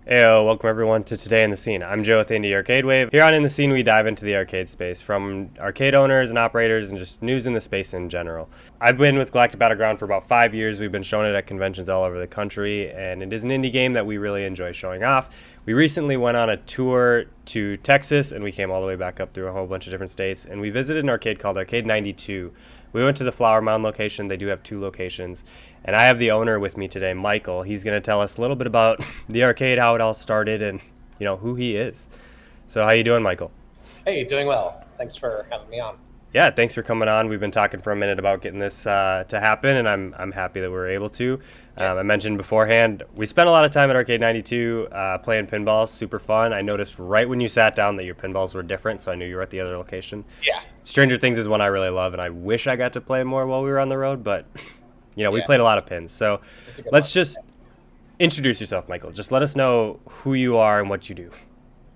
Heyo, welcome everyone to Today in the Scene. I'm Joe with Indie Arcade Wave. Here on In the Scene, we dive into the arcade space, from arcade owners and operators and just news in the space in general. I've been with Galactic Battleground for about 5 years. We've been showing it at conventions all over the country, and it is an indie game that we really enjoy showing off. We recently went on a tour to Texas, and we came all the way back up through a whole bunch of different states, and we visited an arcade called Arcade 92. We went to the Flower Mound location. They do have two locations. And I have the owner with me today, Michael. He's going to tell us a little bit about the arcade, how it all started, and who he is. So how you doing, Michael? Hey, doing well. Thanks for having me on. Yeah, thanks for coming on. We've been talking for a minute about getting this to happen, and I'm happy that we're able to. Yeah. I mentioned beforehand, we spent a lot of time at Arcade 92 playing pinballs, super fun. I noticed right when you sat down that your pinballs were different, so I knew you were at the other location. Yeah. Stranger Things is one I really love, and I wish I got to play more while we were on the road, but we Yeah. played a lot of pins. So It's a good one. let's just introduce yourself, Michael. Just let us know who you are and what you do.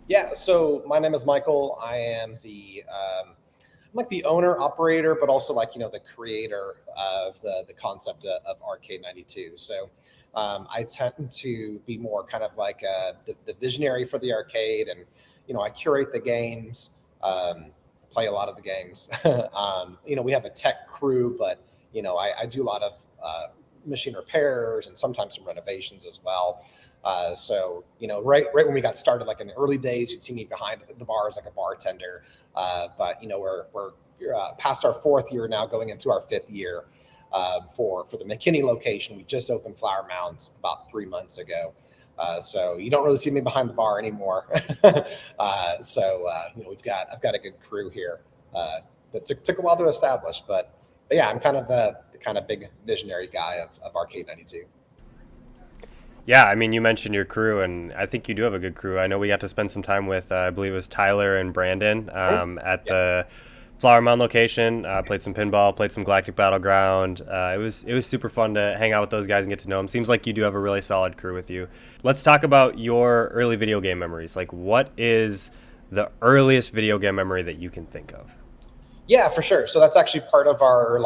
Yeah. So my name is Michael. I am I'm like the owner operator, but also the creator of the concept of Arcade 92. So I tend to be more kind of like the visionary for the arcade, and I curate the games, play a lot of the games. We have a tech crew, but I do a lot of machine repairs and sometimes some renovations as well. Right when we got started, like in the early days, you'd see me behind the bar as like a bartender. But we're past our fourth year now, going into our fifth year for the Mckinney location. We just opened Flower Mounds about 3 months ago. So you don't really see me behind the bar anymore. I've got a good crew here that took a while to establish, but yeah, I'm kind of the kind of big visionary guy of Arcade 92. Yeah, I mean, you mentioned your crew, and I think you do have a good crew. I know we got to spend some time with, I believe it was Tyler and Brandon Oh, at yeah. the Flower Mound location. Played some pinball, played some Galactic Battleground. It was super fun to hang out with those guys and get to know them. Seems like you do have a really solid crew with you. Let's talk about your early video game memories. Like, what is the earliest video game memory that you can think of? Yeah, for sure. So that's actually part of our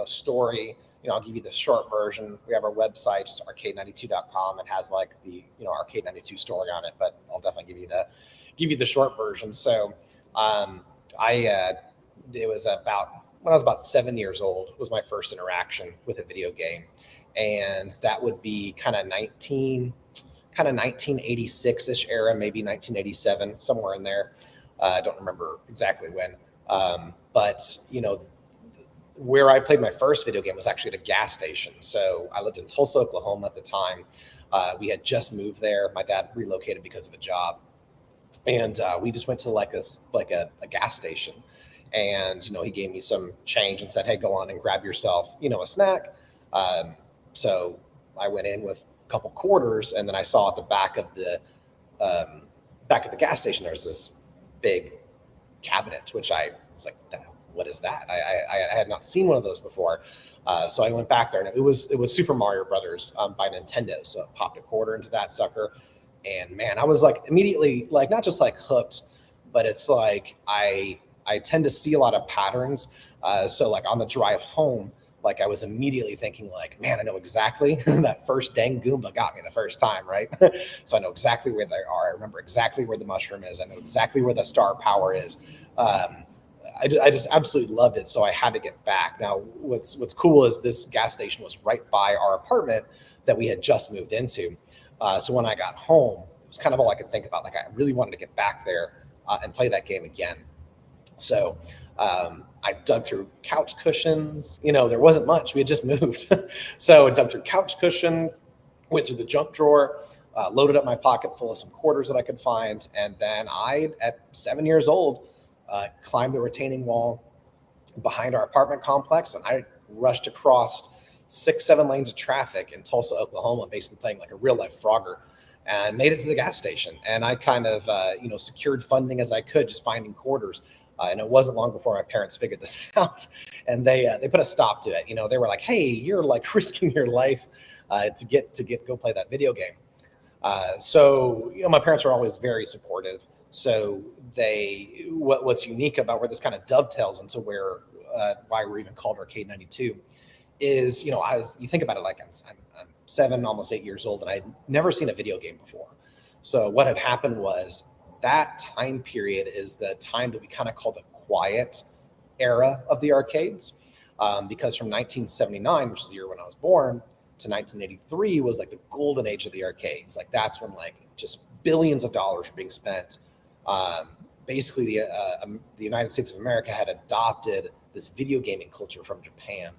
story. I'll give you the short version. We have our website, just arcade92.com. It has like the Arcade 92 story on it, but I'll definitely give you the short version. So I it was about when I was about 7 years old was my first interaction with a video game, and that would be kind of 1986 ish era, maybe 1987, somewhere in there. I don't remember exactly when. But where I played my first video game was actually at a gas station. So I lived in Tulsa, Oklahoma at the time. We had just moved there. My dad relocated because of a job, and we just went to a gas station. And he gave me some change and said, "Hey, go on and grab yourself a snack." So I went in with a couple quarters, and then I saw at the back of the gas station there's this big cabinet, which I was like, what is that? I had not seen one of those before. So I went back there, and it was Super Mario Brothers by Nintendo. So I popped a quarter into that sucker, and man, I was like immediately like not just like hooked, but it's like I tend to see a lot of patterns. So like on the drive home, like I was immediately thinking like, man, I know exactly that first dang Goomba got me the first time, right? So I know exactly where they are. I remember exactly where the mushroom is. I know exactly where the star power is. I just absolutely loved it. So I had to get back. Now, what's cool is this gas station was right by our apartment that we had just moved into. So when I got home, it was kind of all I could think about. Like I really wanted to get back there and play that game again. So I dug through couch cushions. There wasn't much. We had just moved. So I dug through couch cushions, went through the junk drawer, loaded up my pocket full of some quarters that I could find. And then at 7 years old, climbed the retaining wall behind our apartment complex. And I rushed across 6, 7 lanes of traffic in Tulsa, Oklahoma, basically playing like a real life Frogger, and made it to the gas station. And I kind of, secured funding as I could, just finding quarters. And it wasn't long before my parents figured this out, and they put a stop to it. They were like, "Hey, you're like risking your life to go play that video game." My parents are always very supportive. So what's unique about where this kind of dovetails into why we're even called Arcade 92 is, you think about it, like I'm 7, almost 8 years old, and I'd never seen a video game before. So what had happened was that time period is the time that we kind of call the quiet era of the arcades, because from 1979, which is the year when I was born, to 1983 was like the golden age of the arcades. Like that's when like just billions of dollars were being spent. Basically, the United States of America had adopted this video gaming culture from Japan.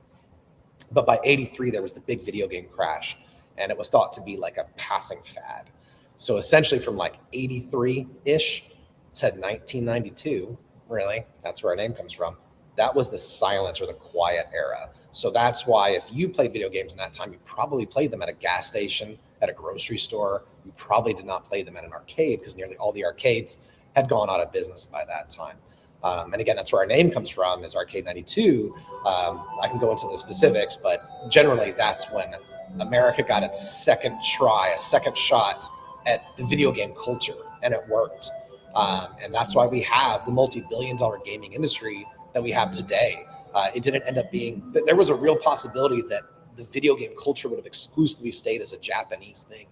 But by 83, there was the big video game crash, and it was thought to be like a passing fad. So essentially from like 83-ish to 1992, really, that's where our name comes from. That was the silence or the quiet era. So that's why if you played video games in that time, you probably played them at a gas station, at a grocery store. You probably did not play them at an arcade because nearly all the arcades had gone out of business by that time. And again, that's where our name comes from, is Arcade 92. I can go into the specifics, but generally that's when America got its second try, a second shot at the video game culture, and it worked. And that's why we have the multi-billion-dollar gaming industry that we have today. It didn't end up being, there was a real possibility that the video game culture would have exclusively stayed as a Japanese thing.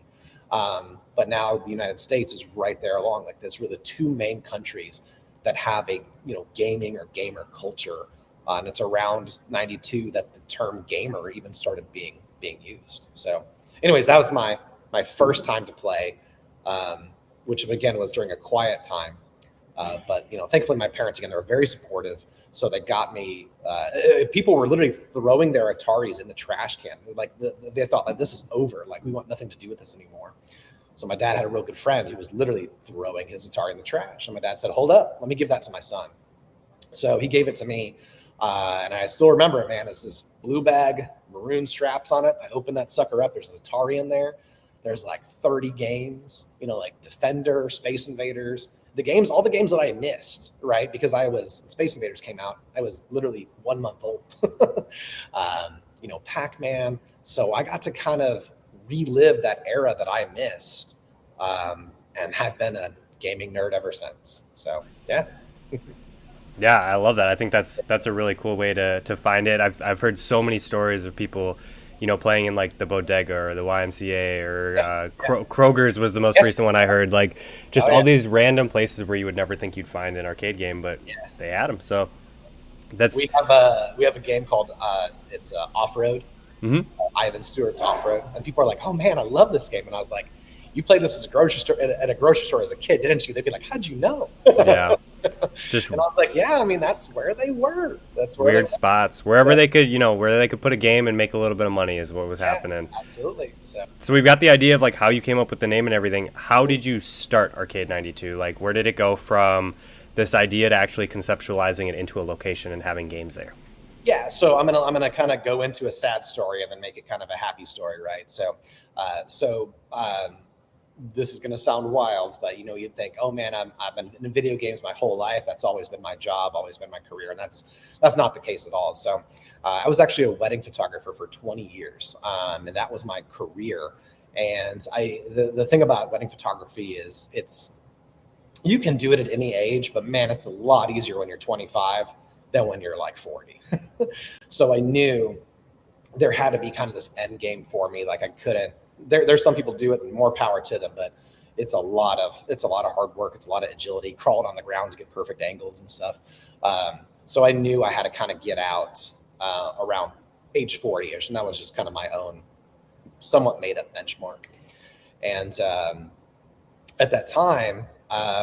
But now the United States is right there along. Like this, we're the two main countries that have a gaming or gamer culture, and it's around 92 that the term gamer even started being used. So, anyways, that was my first time to play, which again was during a quiet time. But thankfully my parents again, they were very supportive. So they got me. People were literally throwing their Ataris in the trash can. Like they thought, like, this is over. Like we want nothing to do with this anymore. So my dad had a real good friend who was literally throwing his Atari in the trash. And my dad said, hold up, let me give that to my son. So he gave it to me. And I still remember it, man. It's this blue bag, maroon straps on it. I opened that sucker up. There's an Atari in there. There's like 30 games, like Defender, Space Invaders, all the games that I missed, right? Because Space Invaders came out. I was literally 1 month old. Pac-Man. So I got to kind of relive that era that I missed, and have been a gaming nerd ever since. So yeah. Yeah, I love that. I think that's a really cool way to find it. I've heard so many stories of people, playing in like the bodega or the YMCA or Kroger's was the most recent one I heard. Like just all these random places where you would never think you'd find an arcade game, but they had them. So we have a game called it's Off-Road. Mm-hmm. Ivan Stewart's Off-Road, and people are like, "Oh man, I love this game." And I was like, "You played this as a grocery store at a grocery store as a kid, didn't you?" They'd be like, "How'd you know?" Yeah, just and I was like, "Yeah, I mean that's where they were. That's where weird spots, wherever they could, where they could put a game and make a little bit of money is what was happening." Absolutely. So we've got the idea of like how you came up with the name and everything. How did you start Arcade 92? Like where did it go from this idea to actually conceptualizing it into a location and having games there? Yeah, so I'm gonna kind of go into a sad story and then make it kind of a happy story, right? So, this is gonna sound wild, but you'd think, oh man, I've been in video games my whole life. That's always been my job, always been my career, and that's not the case at all. So, I was actually a wedding photographer for 20 years, and that was my career. And the thing about wedding photography is you can do it at any age, but man, it's a lot easier when you're 25. Than when you're like 40. So I knew there had to be kind of this end game for me. Like I couldn't, there's some people do it and more power to them, but it's a lot of hard work. It's a lot of agility, crawling on the ground to get perfect angles and stuff. So I knew I had to kind of get out around age 40-ish. And that was just kind of my own somewhat made up benchmark. And at that time,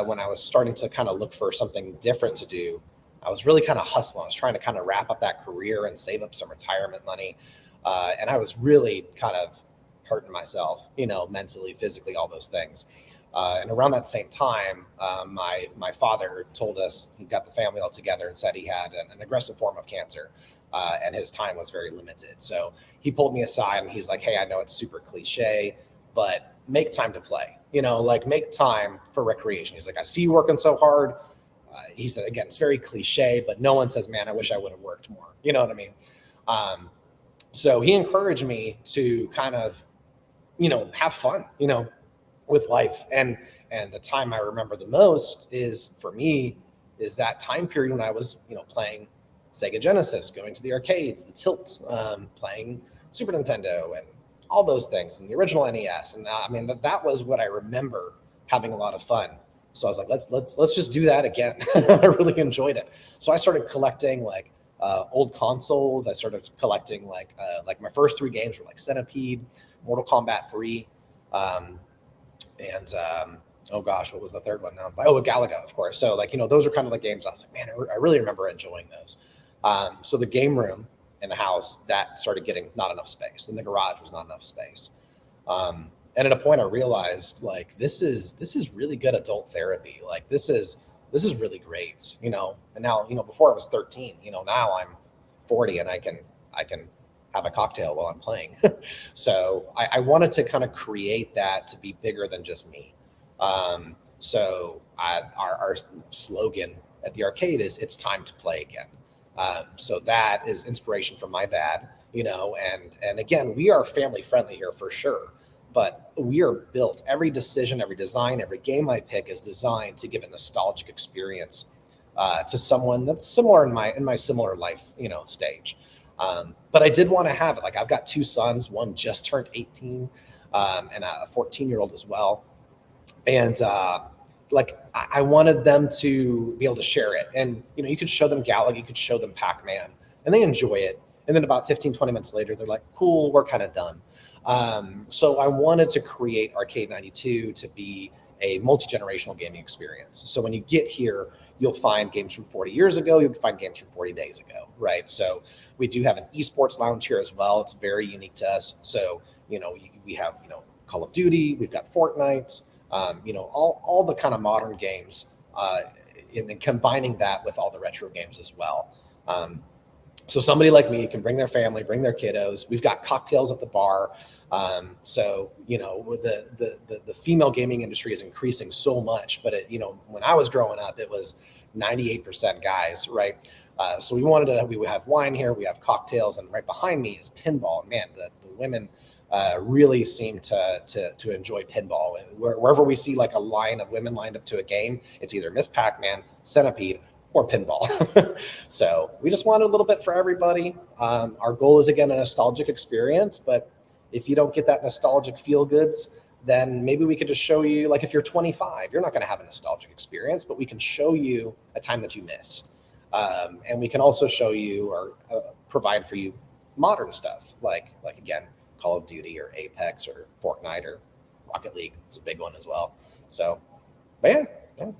when I was starting to kind of look for something different to do, I was really kind of hustling. I was trying to kind of wrap up that career and save up some retirement money. And I was really kind of hurting myself, mentally, physically, all those things. And around that same time, my father told us, he got the family all together and said he had an aggressive form of cancer, and his time was very limited. So he pulled me aside and he's like, hey, I know it's super cliche, but make time to play, like make time for recreation. He's like, I see you working so hard. He said, again, it's very cliche, but no one says, man, I wish I would have worked more. You know what I mean? So he encouraged me to kind of, have fun, with life. And the time I remember the most is that time period when I was, playing Sega Genesis, going to the arcades, the Tilt, playing Super Nintendo and all those things and the original NES. And that was what I remember having a lot of fun. So I was like, let's just do that again. I really enjoyed it. So I started collecting like old consoles. I started collecting like my first 3 games were like Centipede, Mortal Kombat 3, and oh gosh, what was the third one now? Oh, Galaga, of course. So like, those are kind of the games I was like, man, I really remember enjoying those. So the game room in the house, that started getting not enough space. Then the garage was not enough space. And at a point I realized like, this is really good adult therapy. Like this is really great, and now, before I was 13, now I'm 40 and I can have a cocktail while I'm playing. So I wanted to kind of create that to be bigger than just me. So our slogan at the arcade is "It's time to play again." So that is inspiration from my dad, and again, we are family friendly here for sure, but we are built. Every decision, every design, every game I pick is designed to give a nostalgic experience to someone that's similar in my similar life, stage. But I did want to have it. Like I've got 2 sons. One just turned 18, and a 14-year-old as well. And like I wanted them to be able to share it. And you could show them Galaga, you could show them Pac-Man, and they enjoy it. And then about 15, 20 minutes later, they're like, cool, we're kind of done. So I wanted to create Arcade 92 to be a multi-generational gaming experience. So when you get here, you'll find games from 40 years ago, you'll find games from 40 days ago, right? So we do have an esports lounge here as well. It's very unique to us. So, we have, Call of Duty, we've got Fortnite, all the kind of modern games, and then combining that with all the retro games as well. So somebody like me can bring their family, bring their kiddos. We've got cocktails at the bar. So, with the female gaming industry is increasing so much, but when I was growing up, it was 98% guys, right? So we would have wine here, we have cocktails, and right behind me is pinball. Man, the women really seem to enjoy pinball. And wherever we see like a line of women lined up to a game, it's either Miss Pac-Man, Centipede, or pinball. So we just wanted a little bit for everybody. Our goal is, again, a nostalgic experience, but if you don't get that nostalgic feel goods, then maybe we could just show you, like if you're 25, you're not going to have a nostalgic experience, but we can show you a time that you missed. And we can also show you or provide for you modern stuff, like again, Call of Duty or Apex or Fortnite or Rocket League. It's a big one as well. So, but yeah.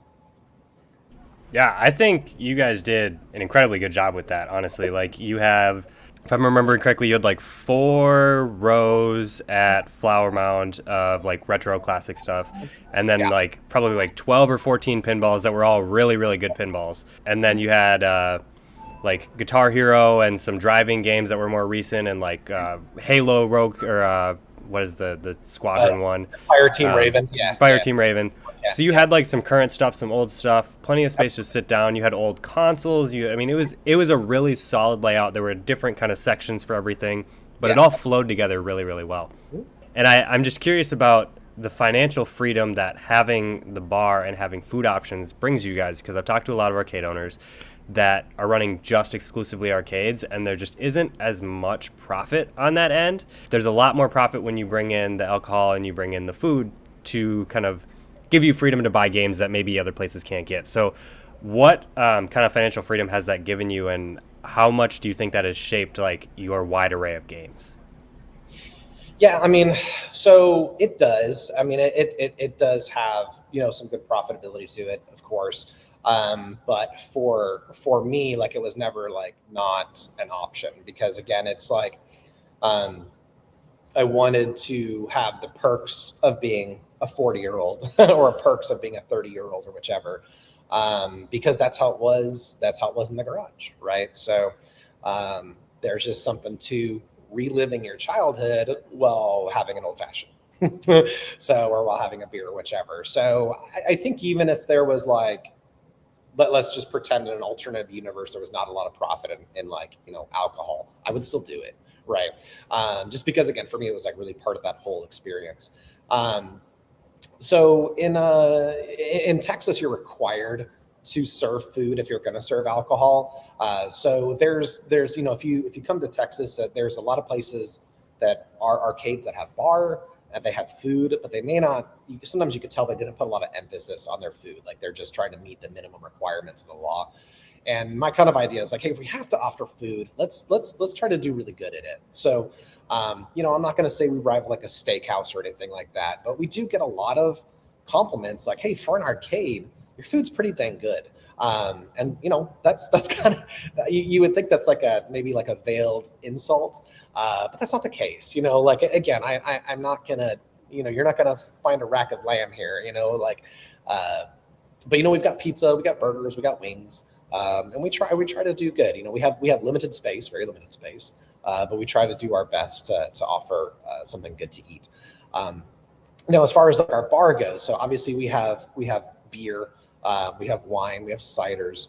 Yeah, I think you guys did an incredibly good job with that, honestly. Like you have, if I'm remembering correctly, you had like 4 rows at Flower Mound of like retro classic stuff, and then like probably like 12 or 14 pinballs that were all really, really good pinballs. And then you had like Guitar Hero and some driving games that were more recent, and like Halo Rogue, or what is the Squadron one? Fire Team Raven. Team Raven. Yeah. So you had like some current stuff, some old stuff, plenty of space to sit down. You had old consoles. It was a really solid layout. There were different kind of sections for everything, but it all flowed together really, really well. And I'm just curious about the financial freedom that having the bar and having food options brings you guys, because I've talked to a lot of arcade owners that are running just exclusively arcades, and there just isn't as much profit on that end. There's a lot more profit when you bring in the alcohol and you bring in the food to kind of give you freedom to buy games that maybe other places can't get. So what kind of financial freedom has that given you, and how much do you think that has shaped like your wide array of games? Yeah, so it does. It does have, some good profitability to it, of course. But for me, like it was never like not an option, because again, it's like I wanted to have the perks of being a 40-year-old or perks of being a 30-year-old or whichever, because that's how it was in the garage, right? So there's just something to reliving your childhood while having an old fashioned. Or while having a beer or whichever. So I think even if there was like, let's just pretend in an alternative universe there was not a lot of profit in like, alcohol, I would still do it, right? Just because, again, for me, it was like really part of that whole experience. So in Texas, you're required to serve food if you're going to serve alcohol. So there's if you come to Texas, there's a lot of places that are arcades that have bar, and they have food, but they may not. Sometimes you could tell they didn't put a lot of emphasis on their food, like they're just trying to meet the minimum requirements of the law. And my kind of idea is like, hey, if we have to offer food, let's try to do really good at it. So, I'm not going to say we rival like a steakhouse or anything like that, but we do get a lot of compliments like, hey, for an arcade, your food's pretty dang good. And that's kind of you would think that's like maybe like a veiled insult, but that's not the case. Like again, I'm not gonna, you're not gonna find a rack of lamb here. But we've got pizza, we got burgers, we got wings. And we try to do good. We have limited space, very limited space, but we try to do our best to offer something good to eat. Now, as far as like our bar goes, so obviously we have beer, we have wine, we have ciders,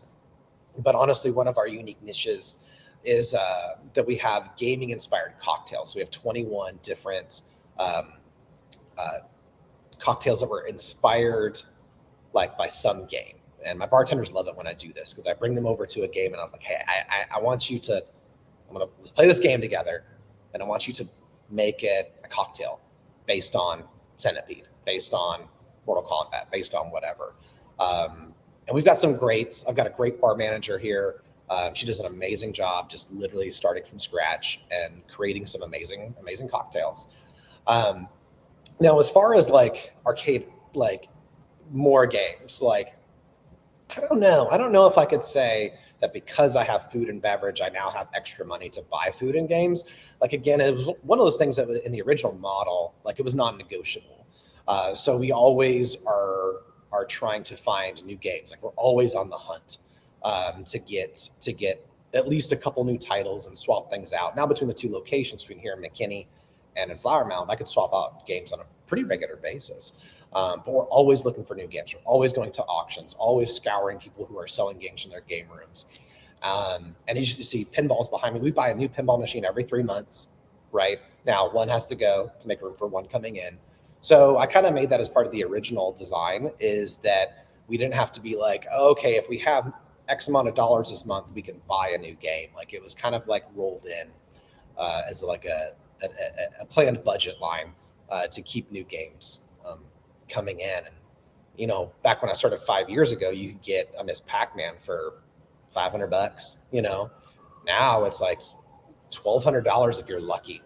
but honestly, one of our unique niches is that we have gaming inspired cocktails. So we have 21 different cocktails that were inspired like by some game. And my bartenders love it when I do this because I bring them over to a game and I was like, hey, I want you to, let's play this game together. And I want you to make it a cocktail based on Centipede, based on Mortal Kombat, based on whatever. And we've got I've got a great bar manager here. She does an amazing job, just literally starting from scratch and creating some amazing, amazing cocktails. Now, as far as like arcade, like more games, like, I don't know. I don't know if I could say that because I have food and beverage, I now have extra money to buy food and games. Like, again, it was one of those things that in the original model, like it was non-negotiable. So we always are trying to find new games. Like we're always on the hunt to get at least a couple new titles and swap things out. Now between the two locations, between here in McKinney and in Flower Mound, I could swap out games on a pretty regular basis. But we're always looking for new games. We're always going to auctions, always scouring people who are selling games from their game rooms. And as you see pinballs behind me, we buy a new pinball machine every 3 months, right? Now, one has to go to make room for one coming in. So I kind of made that as part of the original design, is that we didn't have to be like, oh, okay, if we have X amount of dollars this month, we can buy a new game. Like it was kind of like rolled in as like a planned budget line to keep new games coming in. And back when I started 5 years ago, you could get a Miss Pac-Man for $500. Now it's like $1,200 if you're lucky,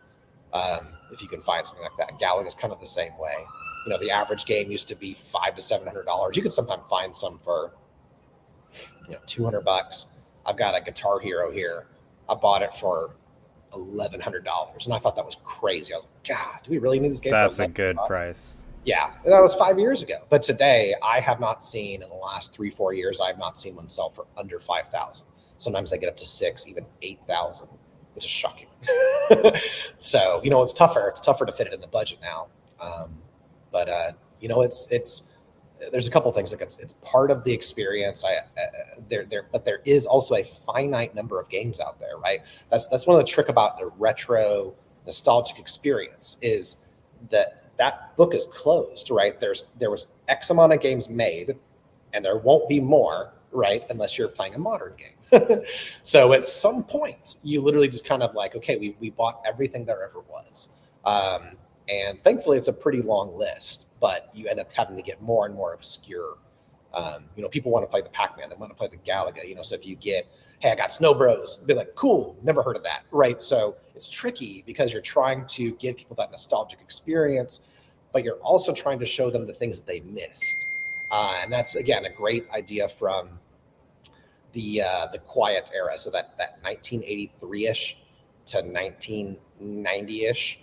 if you can find something like that. Gallon is kind of the same way. The average game used to be $500 to $700. You can sometimes find some for $200. I've got a Guitar Hero here. I bought it for $1,100, and I thought that was crazy. I was like, God, do we really need this game? That's a good price. Yeah, that was 5 years ago. But today, I have not seen, in the last 3-4 years, I have not seen one sell for under 5,000. Sometimes they get up to 6, even 8,000, which is shocking. So it's tougher. It's tougher to fit it in the budget now. But it's there's a couple things. Like it's part of the experience. But there is also a finite number of games out there, right? That's one of the trick about the retro nostalgic experience is that book is closed, right? There was X amount of games made, and there won't be more, right? Unless you're playing a modern game. So at some point, you literally just kind of like, okay, we bought everything there ever was. And thankfully, it's a pretty long list, but you end up having to get more and more obscure. People want to play the Pac-Man, they want to play the Galaga. So if you get, hey, I got Snow Bros, be like, cool, never heard of that, right? So it's tricky because you're trying to give people that nostalgic experience, but you're also trying to show them the things that they missed. And that's, again, a great idea from the Quiet era. So that 1983-ish to 1990-ish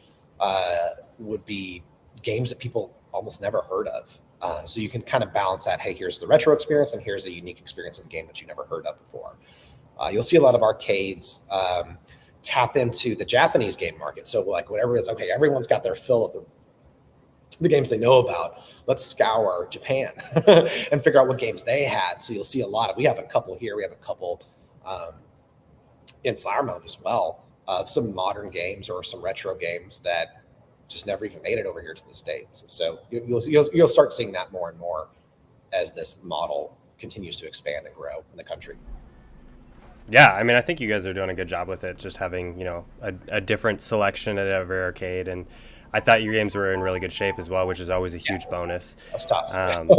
would be games that people almost never heard of. So you can kind of balance that. Hey, here's the retro experience, and here's a unique experience of a game that you never heard of before. You'll see a lot of arcades tap into the Japanese game market. So like whenever it's okay, everyone's got their fill of the games they know about. Let's scour Japan and figure out what games they had. So you'll see a lot of. We have a couple here. We have a couple in Flower Mound as well of some modern games or some retro games that just never even made it over here to the States. So you'll start seeing that more and more as this model continues to expand and grow in the country. Yeah, I mean, I think you guys are doing a good job with it, just having, a different selection at every arcade. And I thought your games were in really good shape as well, which is always a huge bonus. That's tough. Um,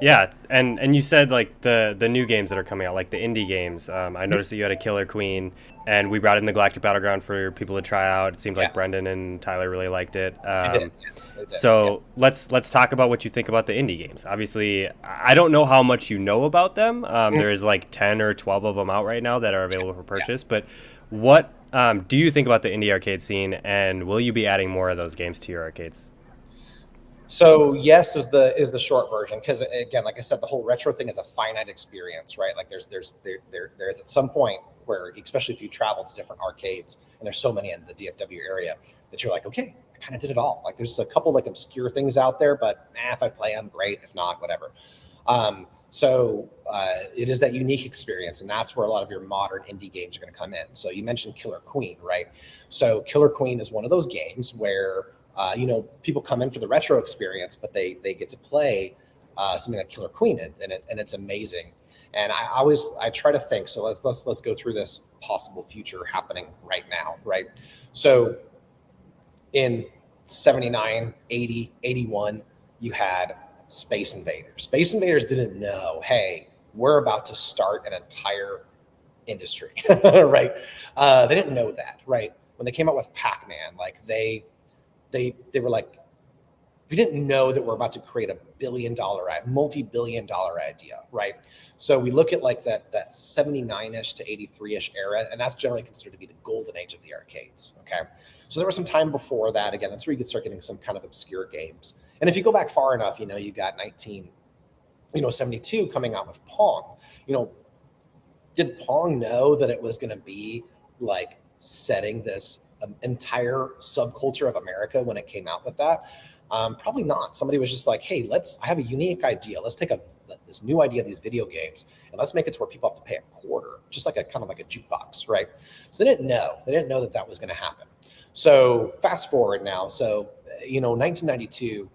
yeah, and you said like the new games that are coming out, like the indie games. I noticed that you had a Killer Queen, and we brought in the Galactic Battleground for people to try out. It seemed Yeah, like Brendan and Tyler really liked it. they did. Yes, they did. Yeah. So let's talk about what you think about the indie games. Obviously, I don't know how much you know about them. There is like 10 or 12 of them out right now that are available for purchase. But what do you think about the indie arcade scene, and will you be adding more of those games to your arcades? So yes is the short version, because again, like I said, the whole retro thing is a finite experience, right? Like there is at some point where, especially if you travel to different arcades, and there's so many in the DFW area, that you're like, okay, I kind of did it all. Like there's a couple like obscure things out there, but if I play them, great. If not, whatever. It is that unique experience, and that's where a lot of your modern indie games are going to come in. So you mentioned Killer Queen, right? So Killer Queen is one of those games where people come in for the retro experience, but they get to play something like Killer Queen, and it's amazing. And I try to think. So let's go through this possible future happening right now, right? So in 79, 80, 81, you had Space Invaders. Space Invaders didn't know, hey, we're about to start an entire industry, right? They didn't know that, right? When they came out with Pac-Man, like they were like, we didn't know that we're about to create a multi-billion dollar idea, right? So we look at like that 79-ish to 83-ish era, and that's generally considered to be the golden age of the arcades, okay? So there was some time before that. Again, that's where you could start getting some kind of obscure games. And if you go back far enough, you got 72 coming out with Pong. Did Pong know that it was going to be like setting this entire subculture of America when it came out with that? Probably not. Somebody was just like, hey, I have a unique idea. Let's take this new idea of these video games, and let's make it to where people have to pay a quarter, just like a kind of like a jukebox, right? So they didn't know that was going to happen. So fast forward now. So, 1992,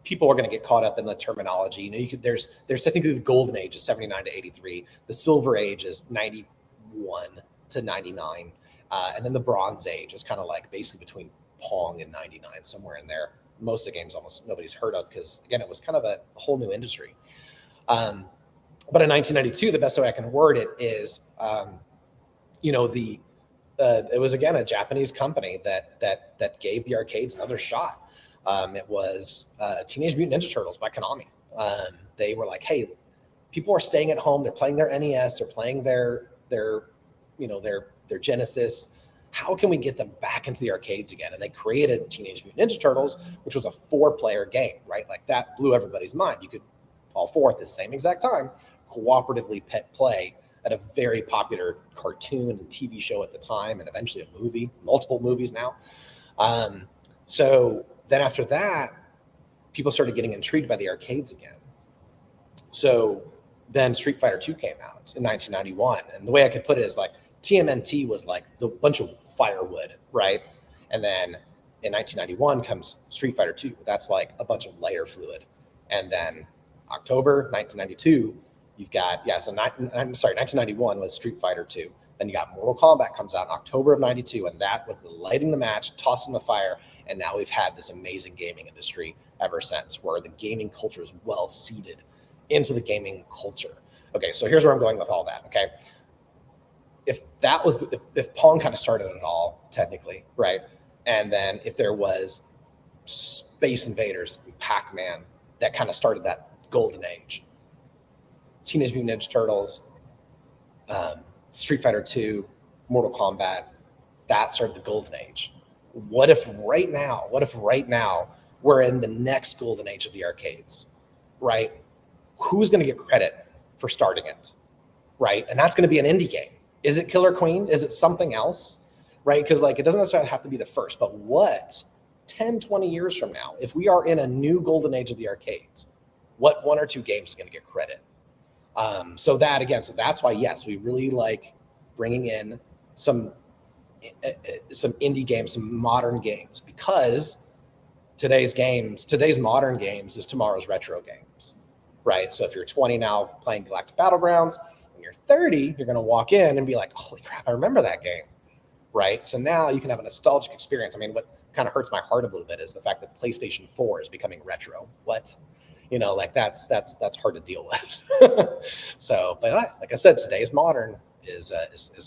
people are going to get caught up in the terminology. There's technically the golden age is 79 to 83. The silver age is 91 to 99. And then the bronze age is kind of like basically between Pong and 99, somewhere in there. Most of the games almost nobody's heard of, because again, it was kind of a whole new industry. But in 1992, the best way I can word it is, it was again a Japanese company that gave the arcades another shot. It was Teenage Mutant Ninja Turtles by Konami. They were like, hey, people are staying at home. They're playing their NES. They're playing their Genesis. How can we get them back into the arcades again? And they created Teenage Mutant Ninja Turtles, which was a 4-player game, right? Like that blew everybody's mind. You could all 4 at the same exact time cooperatively play at a very popular cartoon and TV show at the time, and eventually a movie, multiple movies now. So then after that, people started getting intrigued by the arcades again. So then Street Fighter 2 came out in 1991. And the way I could put it is like TMNT was like the bunch of firewood, right? And then in 1991 comes Street Fighter 2. That's like a bunch of lighter fluid. And then October 1992, you've got, 1991 was Street Fighter 2. Then you got Mortal Kombat comes out in October of 92, and that was the lighting the match, tossing the fire, and now we've had this amazing gaming industry ever since, where the gaming culture is well seated into the gaming culture. Okay, so here's where I'm going with all that, okay? If Pong kind of started it all, technically, right? And then if there was Space Invaders, Pac-Man, that kind of started that golden age. Teenage Mutant Ninja Turtles, Street Fighter 2, Mortal Kombat, that started the golden age. What if right now we're in the next golden age of the arcades, right? Who's going to get credit for starting it, right? And that's going to be an indie game. Is it Killer Queen? Is it something else, right? Because like it doesn't necessarily have to be the first, but what 10, 20 years from now, if we are in a new golden age of the arcades, what 1 or 2 games is going to get credit? So that's why, yes, we really like bringing in some indie games, some modern games, because today's modern games is tomorrow's retro games, right? So if you're 20 now playing Galactic Battlegrounds, when you're 30, you're going to walk in and be like, holy crap, I remember that game, right? So now you can have a nostalgic experience. I mean, what kind of hurts my heart a little bit is the fact that PlayStation 4 is becoming retro. What? Like that's hard to deal with. So, but like I said, today's modern is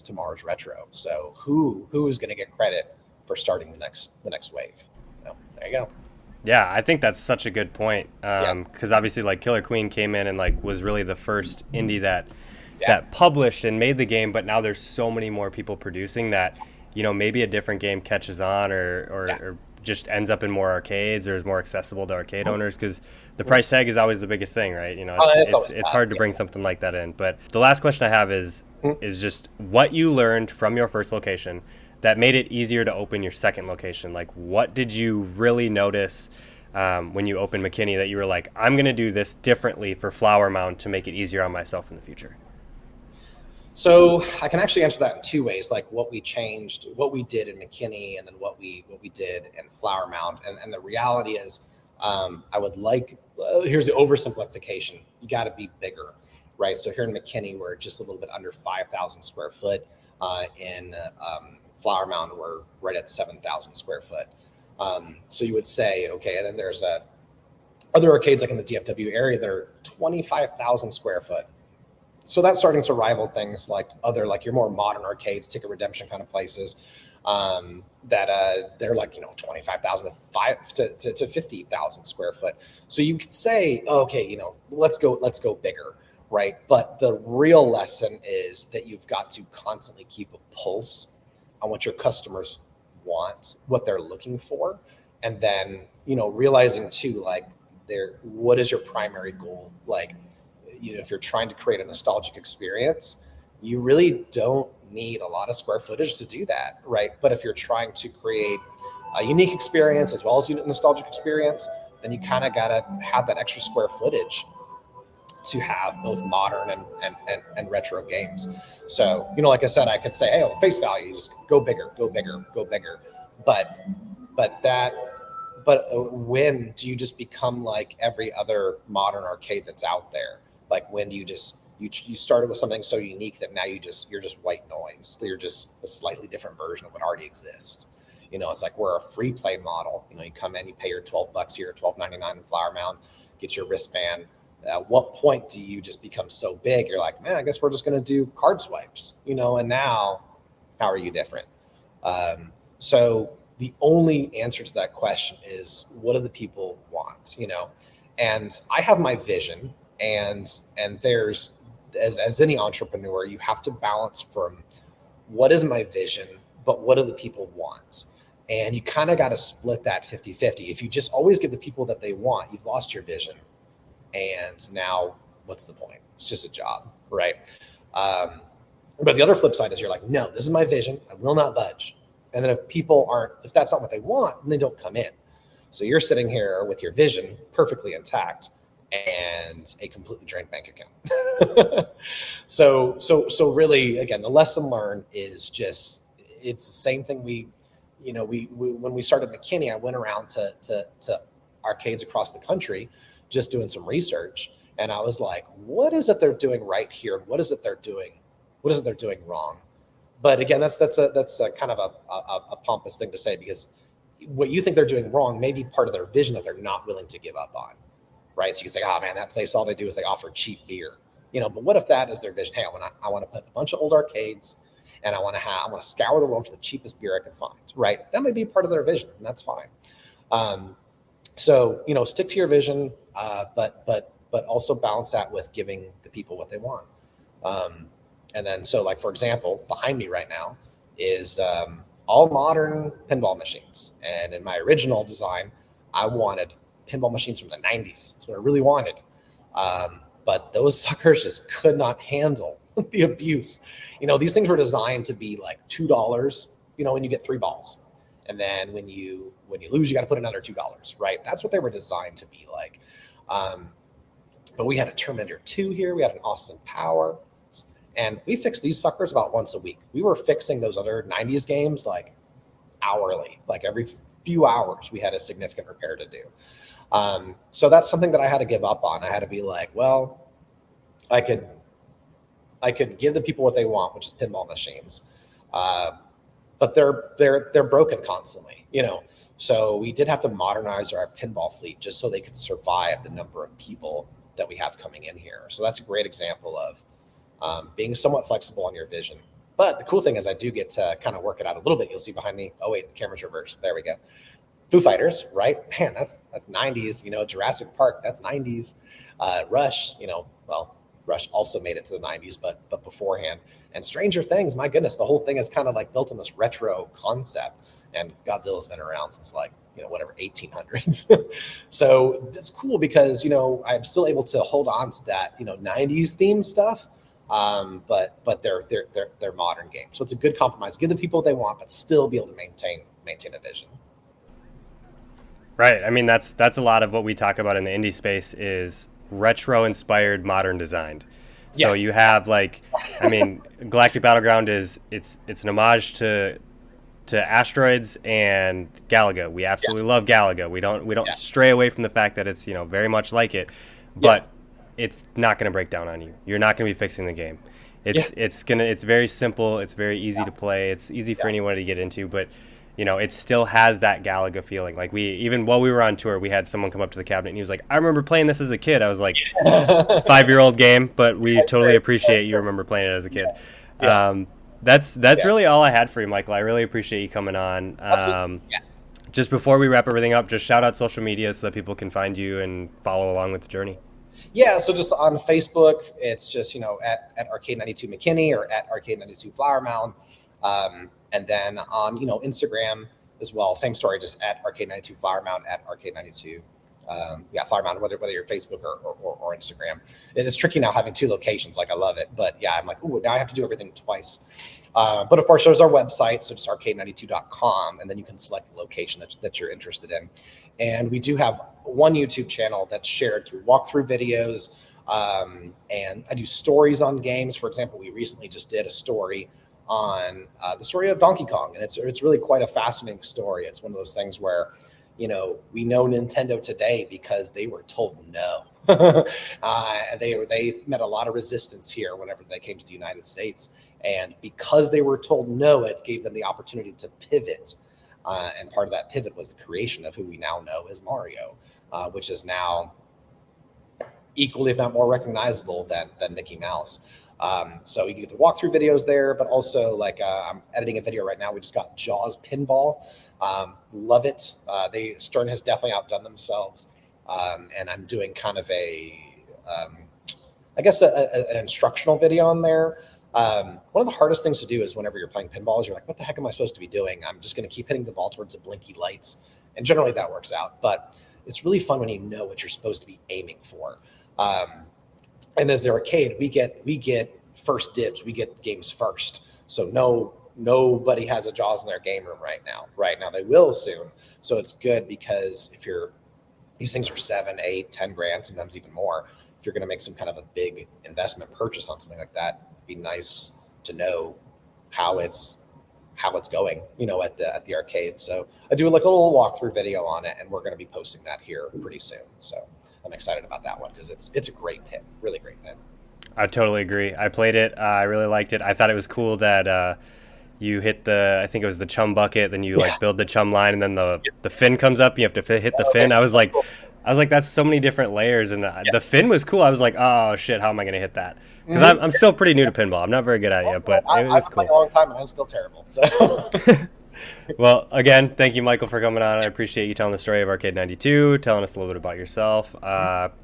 tomorrow's retro. So who's going to get credit for starting the next wave? So there you go. Yeah, I think that's such a good point. Yeah. Because obviously, like Killer Queen came in and like was really the first indie that Yeah. published and made the game. But now there's so many more people producing that, maybe a different game catches on Yeah. or just ends up in more arcades or is more accessible to arcade owners. Because the price tag is always the biggest thing, right? It's hard to bring something like that in. But the last question I have is just what you learned from your first location that made it easier to open your second location. Like, what did you really notice when you opened Mckinney that you were like, I'm going to do this differently for Flower Mound to make it easier on myself in the future? So I can actually answer that in two ways, like what we changed, what we did in McKinney, and then what we did in Flower Mound. And the reality is, I would like, here's the oversimplification. You got to be bigger, right? So here in McKinney, we're just a little bit under 5,000 square foot. In Flower Mound, we're right at 7,000 square foot. So you would say, okay, and then there's other arcades like in the DFW area that are 25,000 square foot. So that's starting to rival things like your more modern arcades, ticket redemption kind of places, that they're like 25,000 to 50,000 square foot. So you could say, okay, let's go bigger, right? But the real lesson is that you've got to constantly keep a pulse on what your customers want, what they're looking for, and then realizing too, like, what is your primary goal, like. If you're trying to create a nostalgic experience, you really don't need a lot of square footage to do that, right? But if you're trying to create a unique experience as well as a nostalgic experience, then you kind of got to have that extra square footage to have both modern and retro games. So, like I said, I could say, hey, on face value, just go bigger, go bigger, go bigger. But when do you just become like every other modern arcade that's out there? Like, when do you just you started with something so unique that now you're just white noise. You're just a slightly different version of what already exists. It's like we're a free play model. You come in, you pay your $12 here, $12.99 in Flower Mound, get your wristband. At what point do you just become so big? You're like, man, I guess we're just going to do card swipes. And now, how are you different? So the only answer to that question is, what do the people want? And I have my vision. And there's, as any entrepreneur, you have to balance from what is my vision, but what do the people want? And you kind of got to split that 50-50. If you just always give the people that they want, you've lost your vision. And now what's the point? It's just a job, right? But the other flip side is you're like, no, this is my vision. I will not budge. And then if that's not what they want, then they don't come in. So you're sitting here with your vision perfectly intact and a completely drained bank account. So really, again, the lesson learned is just, it's the same thing. We when we started McKinney, I went around to arcades across the country, just doing some research. And I was like, what is it they're doing right here? What is it they're doing wrong? But again, that's a kind of a pompous thing to say, because what you think they're doing wrong may be part of their vision that they're not willing to give up on. Right. So you can say, oh man, that place, all they do is they offer cheap beer, but what if that is their vision? Hey, I want to put a bunch of old arcades, and I want to scour the world for the cheapest beer I can find. Right. That may be part of their vision, and that's fine. So, stick to your vision, but also balance that with giving the people what they want. And then, so like, for example, behind me right now is all modern pinball machines. And in my original design, I wanted pinball machines from the 90s. That's what I really wanted. But those suckers just could not handle the abuse. These things were designed to be like $2, when you get 3 balls. And then when you lose, you got to put another $2, right? That's what they were designed to be like. But we had a Terminator 2 here. We had an Austin Power. And we fixed these suckers about once a week. We were fixing those other 90s games like hourly, like every few hours we had a significant repair to do. So that's something that I had to give up on. I had to be like, well, I could give the people what they want, which is pinball machines. but they're broken constantly, you know. So we did have to modernize our pinball fleet just so they could survive the number of people that we have coming in here. So that's a great example of being somewhat flexible on your vision. But the cool thing is I do get to kind of work it out a little bit. You'll see behind me. Oh wait, the camera's reversed. There we go. Foo Fighters, right? Man, that's 90s. You know, Jurassic Park, that's 90s. Rush, you know, well, Rush also made it to the 90s, but beforehand. And Stranger Things, my goodness, the whole thing is kind of like built on this retro concept. And Godzilla's been around since like, you know, whatever, 1800s. So it's cool because, you know, I'm still able to hold on to that, you know, 90s themed stuff. But they're modern games. So it's a good compromise. Give the people what they want, but still be able to maintain a vision. Right. I mean, that's a lot of what we talk about in the indie space is retro inspired modern designed. So you have like, I mean, Galactic Battleground it's an homage to Asteroids and Galaga. We absolutely love Galaga. We don't stray away from the fact that it's, you know, very much like it, but it's not going to break down on you. You're not going to be fixing the game. It's very simple. It's very easy to play. It's easy for anyone to get into, but you know, it still has that Galaga feeling. Like even while we were on tour, we had someone come up to the cabinet and he was like, I remember playing this as a kid. I was like, 5-year-old game, but we totally appreciate you remember playing it as a kid. That's really all I had for you, Michael. I really appreciate you coming on. Just before we wrap everything up, just shout out social media so that people can find you and follow along with the journey. Yeah, so just on Facebook, it's just, you know, at Arcade 92 Mckinney or at Arcade 92 Flower Mound. And then on, you know, Instagram as well, same story, just at Arcade 92 Flower Mound, at Arcade 92 Flower Mound, whether you're Facebook or Instagram. It is tricky now having 2 locations. Like, I love it, but yeah, I'm like, ooh, now I have to do everything twice. But of course, there's our website, so just arcade92.com, and then you can select the location that you're interested in. And we do have one YouTube channel that's shared through walkthrough videos, and I do stories on games. For example, we recently just did a story on the story of Donkey Kong, and it's really quite a fascinating story. It's one of those things where, you know, we know Nintendo today because they were told no. They met a lot of resistance here whenever they came to the United States, and because they were told no, it gave them the opportunity to pivot. And part of that pivot was the creation of who we now know as Mario, which is now equally, if not more, recognizable than Mickey Mouse. So you can get the walkthrough videos there, but also like I'm editing a video right now. We just got Jaws pinball. Love it. Stern has definitely outdone themselves. And I'm doing kind of an instructional video on there. One of the hardest things to do is whenever you're playing pinball is you're like, what the heck am I supposed to be doing? I'm just going to keep hitting the ball towards the blinky lights. And generally that works out, but it's really fun when you know what you're supposed to be aiming for. And as the arcade, we get first dibs. We get games first. So nobody has a Jaws in their game room right now. Right now they will soon. So it's good because these things are 7, 8, 10 grand, sometimes even more. If you're going to make some kind of a big investment purchase on something like that, it'd be nice to know how it's going, you know, at the arcade. So I do like a little walkthrough video on it, and we're going to be posting that here pretty soon. So I'm excited about that one because it's a great pin, really great pin. I totally agree. I played it. I really liked it. I thought it was cool that you hit I think it was the chum bucket, then you like build the chum line, and then the fin comes up. You have to hit the fin. I was like, that's so many different layers, and the fin was cool. I was like, oh shit, how am I going to hit that? Because I'm still pretty new to pinball. I'm not very good at it yet, but it was cool. I've played a long time, and I'm still terrible. So. Well, again, thank you, Michael, for coming on. I appreciate you telling the story of Arcade 92, telling us a little bit about yourself.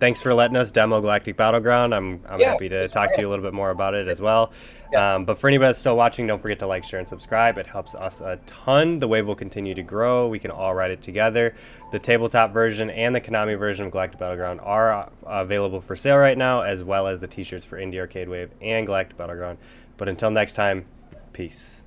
Thanks for letting us demo Galactic Battleground. I'm happy to talk to you a little bit more about it as well. But for anybody that's still watching, don't forget to like, share, and subscribe. It helps us a ton. The wave will continue to grow. We can all ride it together. The tabletop version and the Konami version of Galactic Battleground are available for sale right now, as well as the t-shirts for Indie Arcade Wave and Galactic Battleground. But until next time, peace.